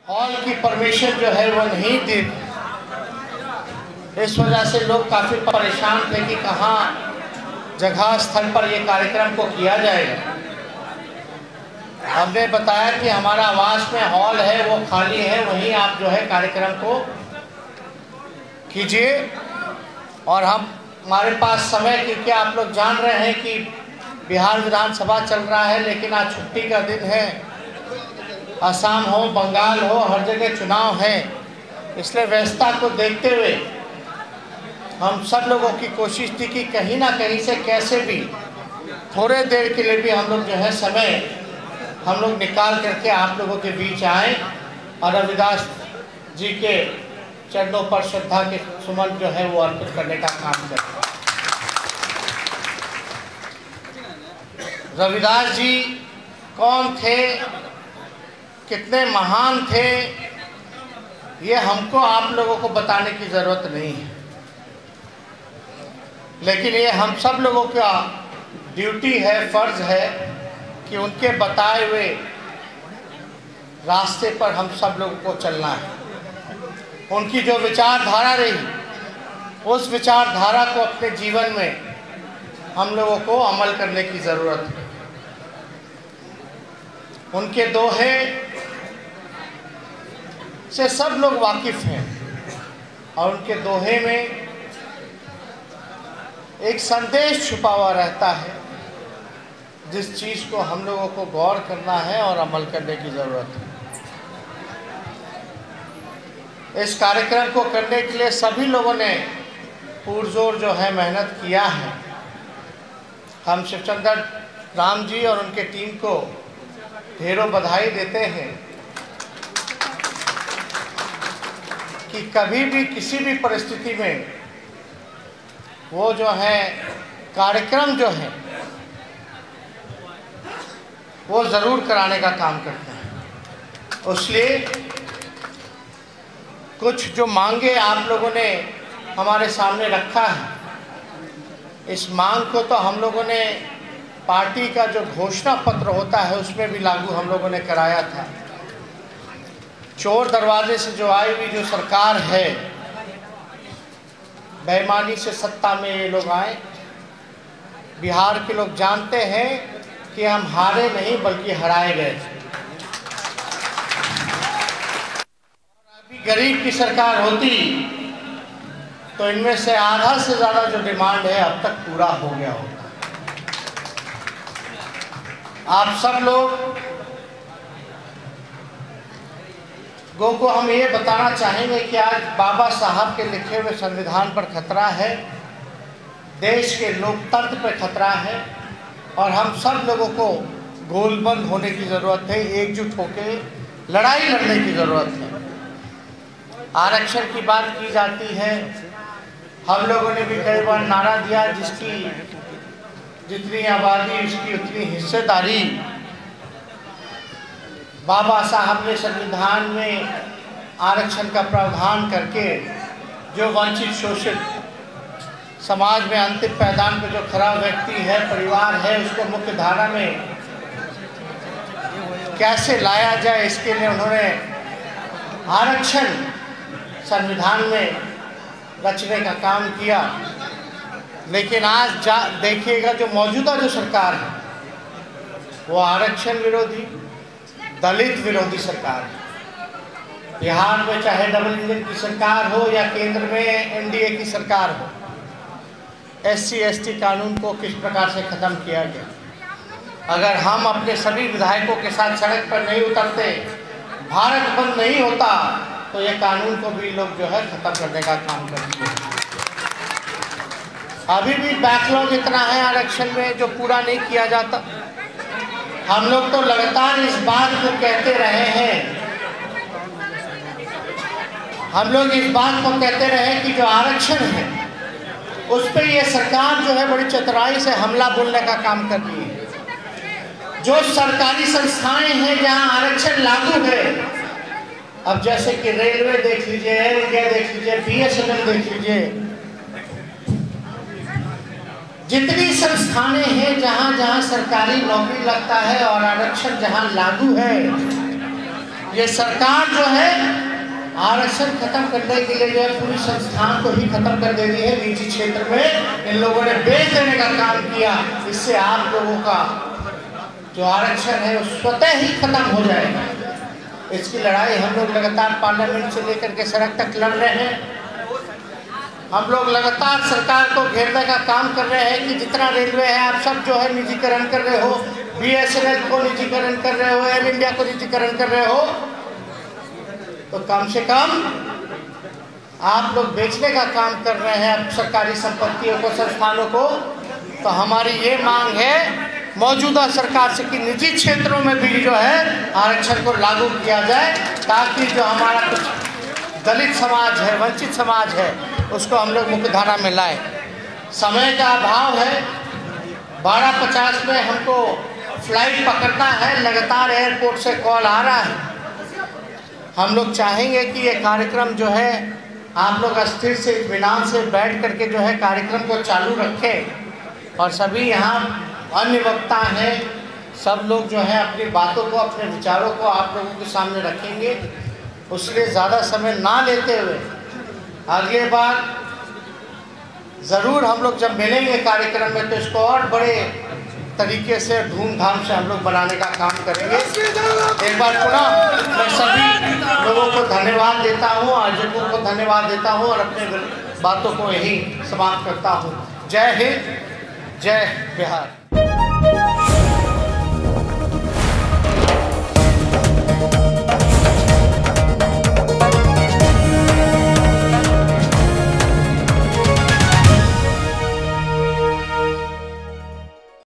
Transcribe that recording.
Hall की permission जो है वो नहीं दी। इस वजह से लोग काफ़ी परेशान थे कि कहाँ जगह स्थल पर ये कार्यक्रम को किया जाएगा। हमने बताया कि हमारा आवास में हॉल है वो खाली है, वहीं आप जो है कार्यक्रम को कीजिए। और हमारे पास समय, क्योंकि आप लोग जान रहे हैं कि बिहार विधानसभा चल रहा है, लेकिन आज छुट्टी का दिन है। असम हो, बंगाल हो, हर जगह चुनाव है, इसलिए व्यवस्था को देखते हुए हम सब लोगों की कोशिश थी कि कहीं ना कहीं से कैसे भी थोड़े देर के लिए भी हम लोग जो है समय हम लोग निकाल करके आप लोगों के बीच आए और रविदास जी के चरणों पर श्रद्धा के सुमन जो है वो अर्पित करने का काम करें। रविदास जी कौन थे, कितने महान थे, ये हमको आप लोगों को बताने की ज़रूरत नहीं है, लेकिन ये हम सब लोगों का ड्यूटी है, फ़र्ज़ है कि उनके बताए हुए रास्ते पर हम सब लोगों को चलना है। उनकी जो विचारधारा रही, उस विचारधारा को अपने जीवन में हम लोगों को अमल करने की ज़रूरत है। उनके दोहे से सब लोग वाकिफ़ हैं और उनके दोहे में एक संदेश छुपा हुआ रहता है, जिस चीज़ को हम लोगों को गौर करना है और अमल करने की ज़रूरत है। इस कार्यक्रम को करने के लिए सभी लोगों ने पुरजोर जो है मेहनत किया है। हम शिवचंद्र राम जी और उनके टीम को ढेरों बधाई देते हैं कि कभी भी किसी भी परिस्थिति में वो जो है कार्यक्रम जो है वो ज़रूर कराने का काम करते हैं। इसलिए कुछ जो मांगे आप लोगों ने हमारे सामने रखा है, इस मांग को तो हम लोगों ने पार्टी का जो घोषणा पत्र होता है उसमें भी लागू हम लोगों ने कराया था। चोर दरवाजे से जो आई हुई जो सरकार है, बेईमानी से सत्ता में ये लोग आए। बिहार के लोग जानते हैं कि हम हारे नहीं बल्कि हराए गए थे। अभी गरीब की सरकार होती तो इनमें से आधा से ज़्यादा जो डिमांड है अब तक पूरा हो गया होता। आप सब लोग को हम ये बताना चाहेंगे कि आज बाबा साहब के लिखे हुए संविधान पर खतरा है, देश के लोकतंत्र पर खतरा है और हम सब लोगों को गोलबंद होने की ज़रूरत है, एकजुट होकर लड़ाई लड़ने की ज़रूरत है। आरक्षण की बात की जाती है, हम लोगों ने भी कई बार नारा दिया, जिसकी जितनी आबादी उसकी उतनी हिस्सेदारी। बाबा साहब ने संविधान में आरक्षण का प्रावधान करके जो वंचित शोषित समाज में अंतिम पायदान पर जो खड़ा व्यक्ति है, परिवार है, उसको मुख्य धारा में कैसे लाया जाए, इसके लिए उन्होंने आरक्षण संविधान में रचने का काम किया। लेकिन आज देखिएगा जो मौजूदा जो सरकार है वो आरक्षण विरोधी, दलित विरोधी सरकार है। बिहार में चाहे डबल इंजन की सरकार हो या केंद्र में एनडीए की सरकार हो, एससी एसटी कानून को किस प्रकार से ख़त्म किया गया। अगर हम अपने सभी विधायकों के साथ सड़क पर नहीं उतरते, भारत बंद नहीं होता, तो ये कानून को भी लोग जो है ख़त्म करने का काम करते हैं। अभी भी बैकलॉग इतना है आरक्षण में जो पूरा नहीं किया जाता। हम लोग तो लगातार इस बात को कहते रहे हैं, हम लोग इस बात को कहते रहे कि जो आरक्षण है उस पर ये सरकार जो है बड़ी चतुराई से हमला बोलने का काम कर रही है। जो सरकारी संस्थाएं हैं जहां आरक्षण लागू है, अब जैसे कि रेलवे देख लीजिए, एयर इंडिया देख लीजिए, BSNL देख लीजिए, जितनी संस्थानें हैं जहां जहां सरकारी नौकरी लगता है और आरक्षण जहां लागू है, ये सरकार जो है आरक्षण खत्म करने के लिए जो है पूरी संस्थान को ही खत्म कर देनी है। निजी क्षेत्र में इन लोगों ने बेच देने का काम किया। इससे आप लोगों का जो आरक्षण है वो स्वतः ही खत्म हो जाएगा। इसकी लड़ाई हम लोग लगातार पार्लियामेंट से लेकर के सड़क तक लड़ रहे हैं। हम लोग लगातार सरकार को घेरने का काम कर रहे हैं कि जितना रेलवे है आप सब जो है निजीकरण कर रहे हो, BSNL को निजीकरण कर रहे हो, एयर इंडिया को निजीकरण कर रहे हो, तो कम से कम आप लोग बेचने का काम कर रहे हैं सरकारी संपत्तियों को, संस्थानों को। तो हमारी ये मांग है मौजूदा सरकार से कि निजी क्षेत्रों में भी जो है आरक्षण को लागू किया जाए, ताकि जो हमारा कुछ दलित समाज है, वंचित समाज है, उसको हम लोग मुख्य धारा में लाए। समय का अभाव है। 12:50 में हमको फ्लाइट पकड़ना है। लगातार एयरपोर्ट से कॉल आ रहा है। हम लोग चाहेंगे कि ये कार्यक्रम जो है आप लोग स्थिर से इत्मीनान से बैठ करके जो है कार्यक्रम को चालू रखें। और सभी यहाँ अन्य वक्ता हैं, सब लोग जो है अपनी बातों को, अपने विचारों को आप लोगों के सामने रखेंगे। उसके ज़्यादा समय ना लेते हुए अगले बार ज़रूर हम लोग जब मिलेंगे कार्यक्रम में तो इसको और बड़े तरीके से धूमधाम से हम लोग बनाने का काम करेंगे। एक बार पुनः मैं सभी लोगों को धन्यवाद देता हूँ, आयोजकों को धन्यवाद देता हूँ और अपने बातों को यहीं समाप्त करता हूँ। जय हिंद, जय बिहार।